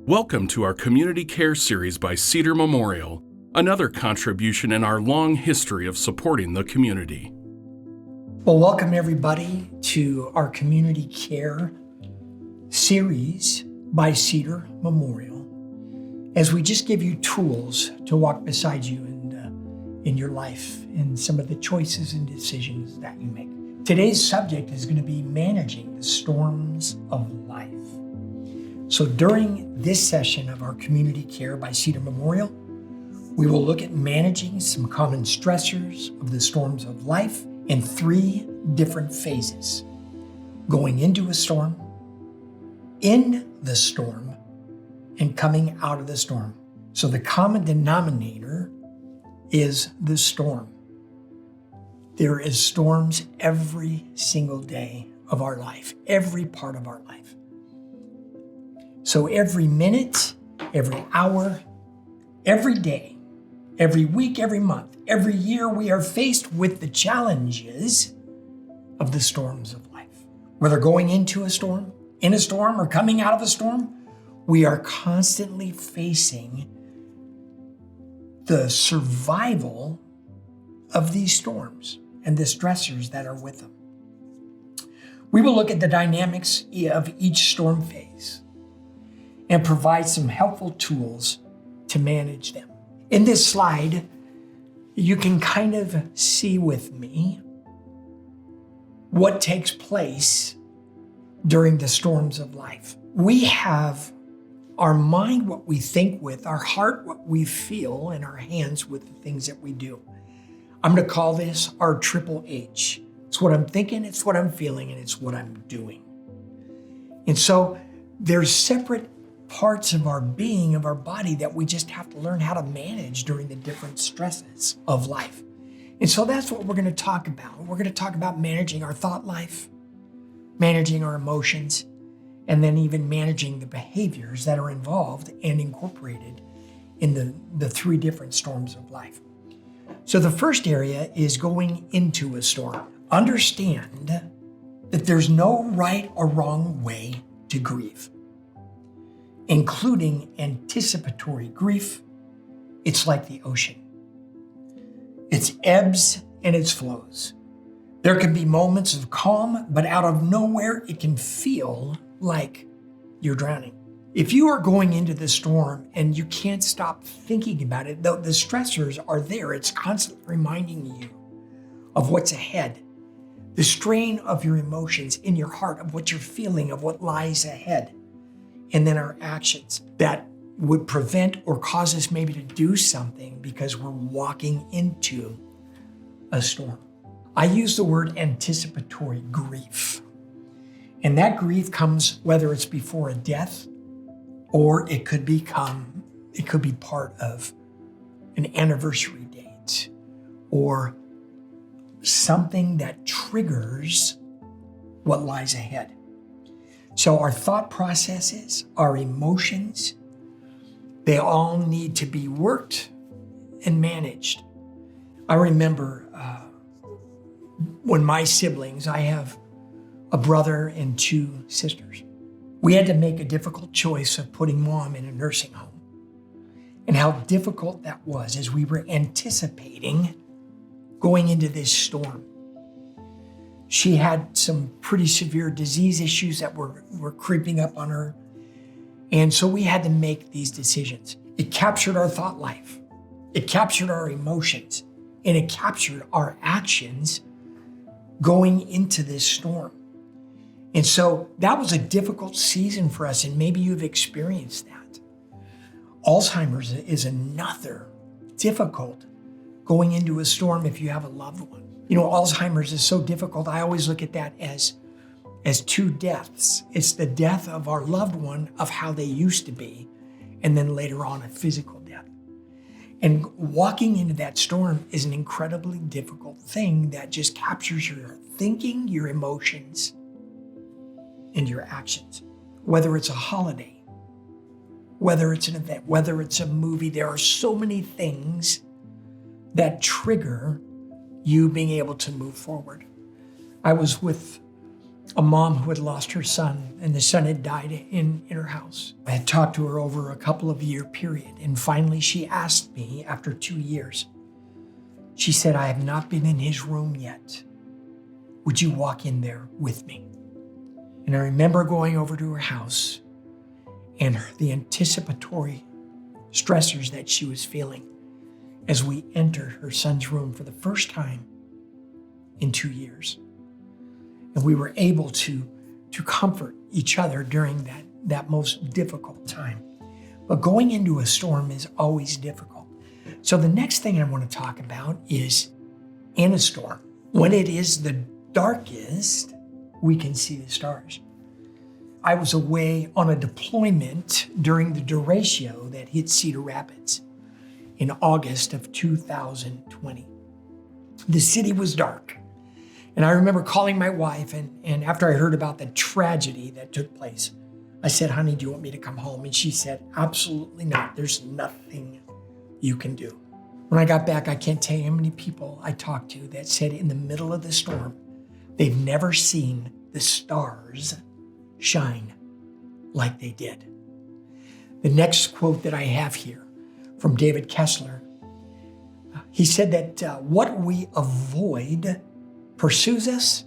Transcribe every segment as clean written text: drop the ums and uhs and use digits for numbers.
Welcome to our CommunityCare series by Cedar Memorial, another contribution in our long history of supporting the community. Well, welcome everybody to our CommunityCare series by Cedar Memorial, as we just give you tools to walk beside you in your life and some of the choices and decisions that you make. Today's subject is going to be managing the storms of life. So during this session of our CommunityCare by Cedar Memorial, we will look at managing some common stressors of the storms of life in 3 different phases: going into a storm, in the storm, and coming out of the storm. So the common denominator is the storm. There is storms every single day of our life, every part of our life. So every minute, every hour, every day, every week, every month, every year, we are faced with the challenges of the storms of life. Whether going into a storm, in a storm, or coming out of a storm, we are constantly facing the survival of these storms and the stressors that are with them. We will look at the dynamics of each storm phase and provide some helpful tools to manage them. In this slide, you can kind of see with me what takes place during the storms of life. We have our mind, what we think with, our heart, what we feel, and our hands with the things that we do. I'm going to call this our triple H. It's what I'm thinking, it's what I'm feeling, and it's what I'm doing. And so there's separate parts of our being, of our body, that we just have to learn how to manage during the different stresses of life. And so that's what we're going to talk about. We're going to talk about managing our thought life, managing our emotions, and then even managing the behaviors that are involved and incorporated in the 3 different storms of life. So the first area is going into a storm. Understand that there's no right or wrong way to grieve, including anticipatory grief. It's like the ocean. It's ebbs and its flows. There can be moments of calm, but out of nowhere, it can feel like you're drowning. If you are going into the storm and you can't stop thinking about it, though the stressors are there, it's constantly reminding you of what's ahead. The strain of your emotions in your heart, of what you're feeling, of what lies ahead. And then our actions that would prevent or cause us maybe to do something because we're walking into a storm. I use the word anticipatory grief. And that grief comes whether it's before a death, or it could be part of an anniversary date or something that triggers what lies ahead. So our thought processes, our emotions, they all need to be worked and managed. I remember when my siblings, I have a brother and 2 sisters. We had to make a difficult choice of putting mom in a nursing home, and how difficult that was as we were anticipating going into this storm. She had some pretty severe disease issues that were creeping up on her. And so we had to make these decisions. It captured our thought life. It captured our emotions, and it captured our actions going into this storm. And so that was a difficult season for us, and maybe you've experienced that. Alzheimer's is another difficult going into a storm if you have a loved one. You know, Alzheimer's is so difficult. I always look at that as 2 deaths. It's the death of our loved one, of how they used to be, and then later on a physical death. And walking into that storm is an incredibly difficult thing that just captures your thinking, your emotions, and your actions. Whether it's a holiday, whether it's an event, whether it's a movie, there are so many things that trigger you being able to move forward. I was with a mom who had lost her son, and the son had died in her house. I had talked to her over a couple of year period, and finally she asked me after 2 years, she said, "I have not been in his room yet. Would you walk in there with me?" And I remember going over to her house and the anticipatory stressors that she was feeling as we entered her son's room for the first time in 2 years. And we were able to comfort each other during that most difficult time. But going into a storm is always difficult. So the next thing I want to talk about is in a storm. When it is the darkest, we can see the stars. I was away on a deployment during the derecho that hit Cedar Rapids in August of 2020. The city was dark. And I remember calling my wife, and after I heard about the tragedy that took place, I said, "Honey, do you want me to come home?" And she said, "Absolutely not. There's nothing you can do." When I got back, I can't tell you how many people I talked to that said in the middle of the storm, they've never seen the stars shine like they did. The next quote that I have here from David Kessler, he said that what we avoid pursues us,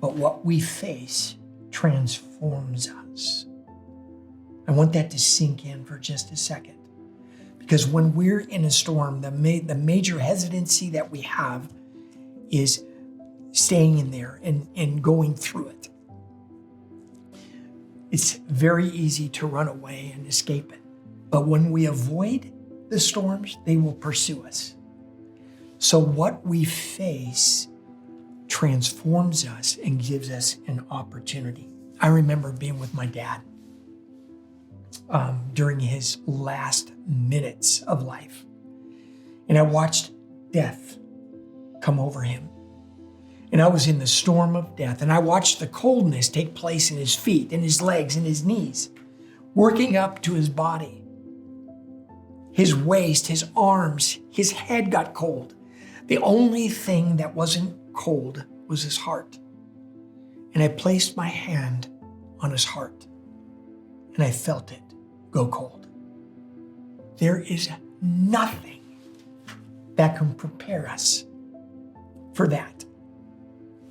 but what we face transforms us. I want that to sink in for just a second. Because when we're in a storm, the major hesitancy that we have is staying in there and going through it. It's very easy to run away and escape it. But when we avoid the storms, they will pursue us. So what we face transforms us and gives us an opportunity. I remember being with my dad during his last minutes of life. And I watched death come over him. And I was in the storm of death. And I watched the coldness take place in his feet and his legs and his knees, working up to his body. His waist, his arms, his head got cold. The only thing that wasn't cold was his heart. And I placed my hand on his heart and I felt it go cold. There is nothing that can prepare us for that.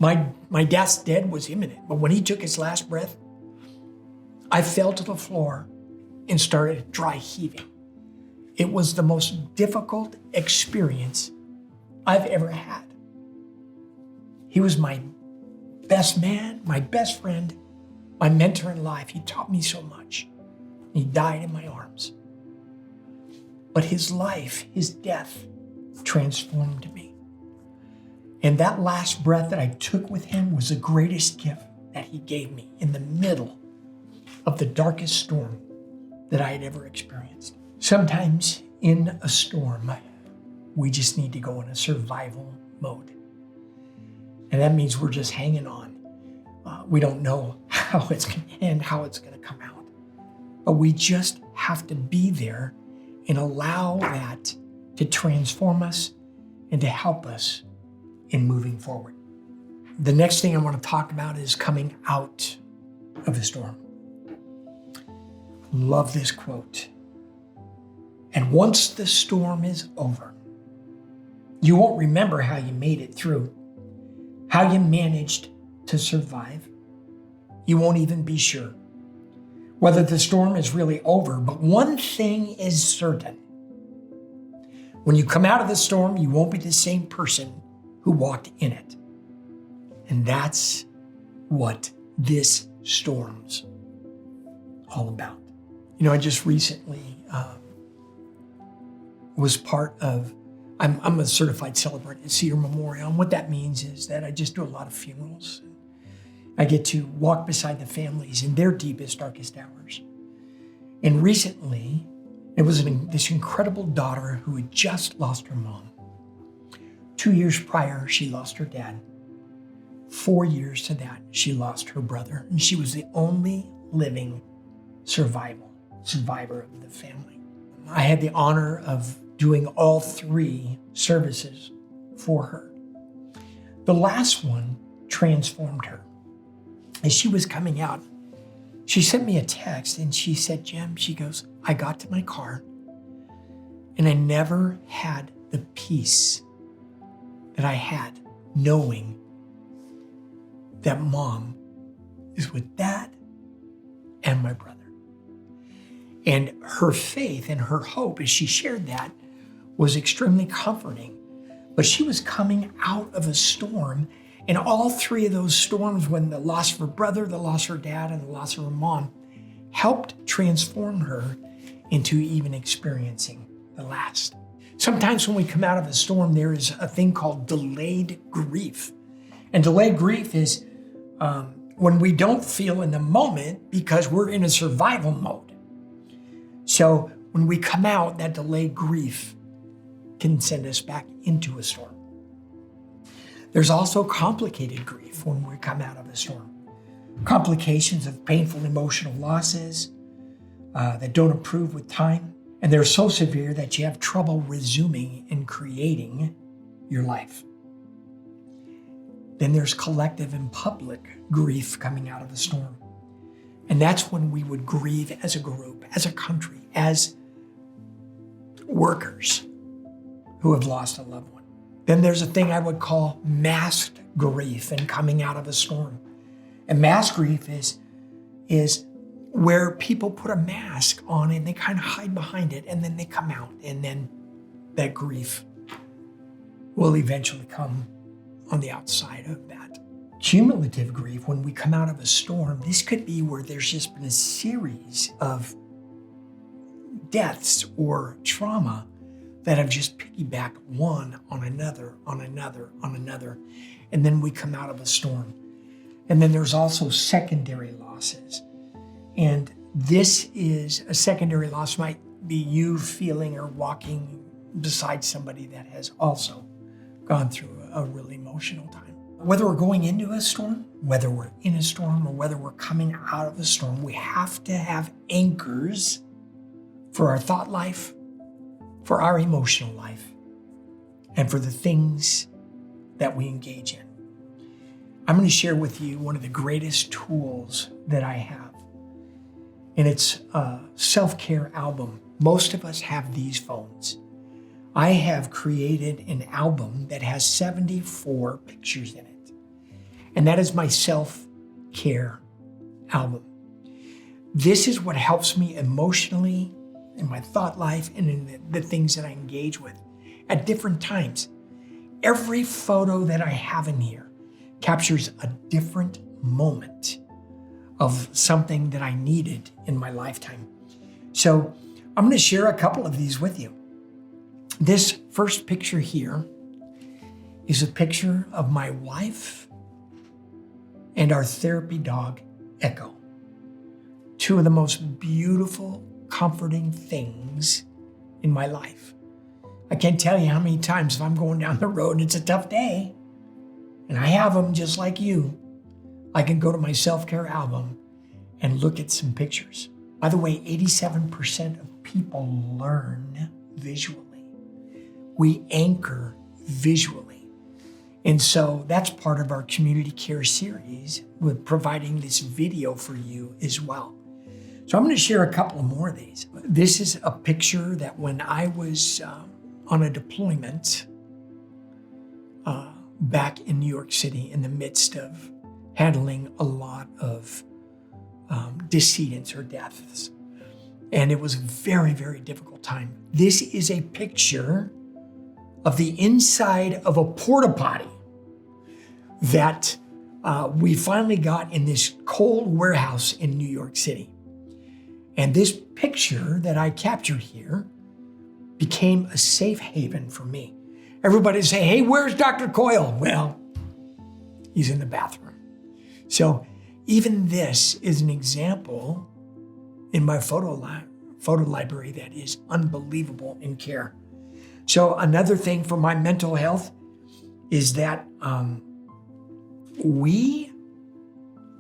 My dad's death was imminent, but when he took his last breath, I fell to the floor and started dry heaving. It was the most difficult experience I've ever had. He was my best man, my best friend, my mentor in life. He taught me so much. He died in my arms. But his life, his death, transformed me. And that last breath that I took with him was the greatest gift that he gave me in the middle of the darkest storm that I had ever experienced. Sometimes in a storm, we just need to go in a survival mode. And that means we're just hanging on. We don't know how it's going to end, how it's going to come out. But we just have to be there and allow that to transform us and to help us in moving forward. The next thing I want to talk about is coming out of the storm. Love this quote. And once the storm is over, you won't remember how you made it through, how you managed to survive. You won't even be sure whether the storm is really over. But one thing is certain. When you come out of the storm, you won't be the same person who walked in it. And that's what this storm's all about. You know, I just recently was part of, I'm a certified celebrant at Cedar Memorial. And what that means is that I just do a lot of funerals. I get to walk beside the families in their deepest, darkest hours. And recently, it was this incredible daughter who had just lost her mom. 2 years prior, she lost her dad. 4 years to that, she lost her brother. And she was the only living survivor of the family. I had the honor of doing all 3 services for her. The last one transformed her. as she was coming out, she sent me a text and she said, Jim, she goes, I got to my car and I never had the peace that I had knowing that mom is with dad and my brother. And her faith and her hope as she shared that was extremely comforting. But she was coming out of a storm, and all three of those storms, when the loss of her brother, the loss of her dad, and the loss of her mom, helped transform her into even experiencing the last. Sometimes when we come out of a storm, there is a thing called delayed grief. And delayed grief is when we don't feel in the moment because we're in a survival mode. So when we come out, that delayed grief can send us back into a storm. There's also complicated grief when we come out of a storm. Complications of painful emotional losses that don't improve with time, and they're so severe that you have trouble resuming and creating your life. Then there's collective and public grief coming out of the storm. And that's when we would grieve as a group, as a country, as workers who have lost a loved one. Then there's a thing I would call masked grief and coming out of a storm. And masked grief is where people put a mask on and they kind of hide behind it and then they come out and then that grief will eventually come on the outside of that. Cumulative grief, when we come out of a storm, this could be where there's just been a series of deaths or trauma that have just piggybacked one on another, on another, on another. And then we come out of a storm. And then there's also secondary losses. And this is a secondary loss might be you feeling or walking beside somebody that has also gone through a really emotional time. Whether we're going into a storm, whether we're in a storm, or whether we're coming out of a storm, we have to have anchors for our thought life, for our emotional life, and for the things that we engage in. I'm going to share with you one of the greatest tools that I have, and it's a self-care album. Most of us have these phones. I have created an album that has 74 pictures in it, and that is my self-care album. This is what helps me emotionally in my thought life and in the things that I engage with at different times. Every photo that I have in here captures a different moment of something that I needed in my lifetime. So I'm going to share a couple of these with you. This first picture here is a picture of my wife and our therapy dog, Echo. Two of the most beautiful, comforting things in my life. I can't tell you how many times if I'm going down the road and it's a tough day, and I have them just like you, I can go to my self-care album and look at some pictures. By the way, 87% of people learn visually. We anchor visually. And so that's part of our CommunityCare series with providing this video for you as well. So I'm going to share a couple more of these. This is a picture that when I was on a deployment back in New York City in the midst of handling a lot of decedents or deaths. And it was a very, very difficult time. This is a picture of the inside of a porta potty that we finally got in this cold warehouse in New York City. And this picture that I captured here became a safe haven for me. Everybody say, hey, where's Dr. Coyle? Well, he's in the bathroom. So even this is an example in my photo library that is unbelievable in care. So another thing for my mental health is that we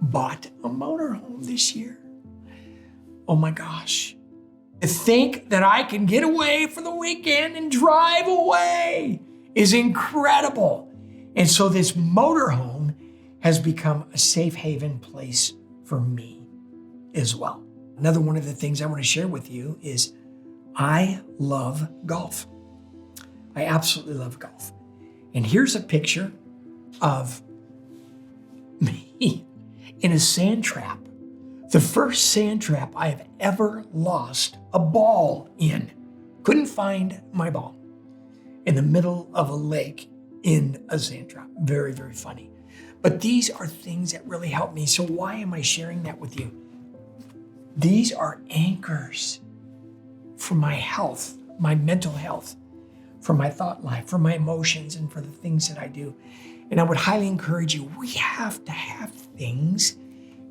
bought a motorhome this year. Oh my gosh. To think that I can get away for the weekend and drive away is incredible. And so this motorhome has become a safe haven place for me as well. Another one of the things I want to share with you is I love golf. I absolutely love golf. And here's a picture of me in a sand trap. The first sand trap I have ever lost a ball in. Couldn't find my ball in the middle of a lake in a sand trap. Very, very funny. But these are things that really help me. So why am I sharing that with you? These are anchors for my health, my mental health, for my thought life, for my emotions, and for the things that I do. And I would highly encourage you, we have to have things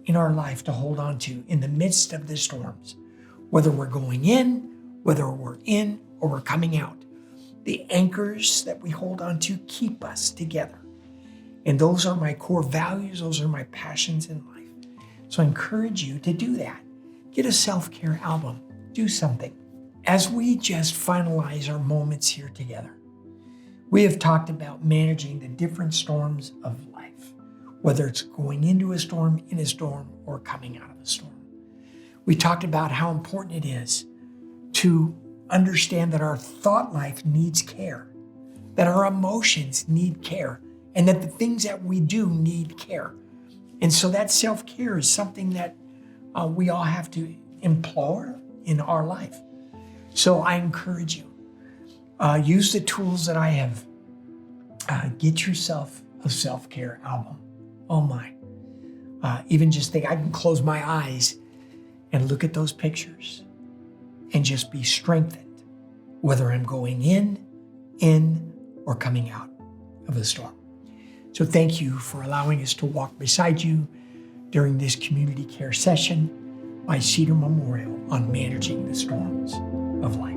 in our life to hold on to in the midst of the storms, whether we're going in, whether we're in, or we're coming out. The anchors that we hold on to keep us together. And those are my core values. Those are my passions in life. So I encourage you to do that. Get a self-care album. Do something. As we just finalize our moments here together, we have talked about managing the different storms of life, whether it's going into a storm, in a storm, or coming out of a storm. We talked about how important it is to understand that our thought life needs care, that our emotions need care, and that the things that we do need care. And so that self-care is something that we all have to implore in our life. So I encourage you, use the tools that I have. Get yourself a self-care album. Oh my. Even just think I can close my eyes and look at those pictures and just be strengthened, whether I'm going in, or coming out of a storm. So thank you for allowing us to walk beside you during this community care session by Cedar Memorial on managing the storms of life.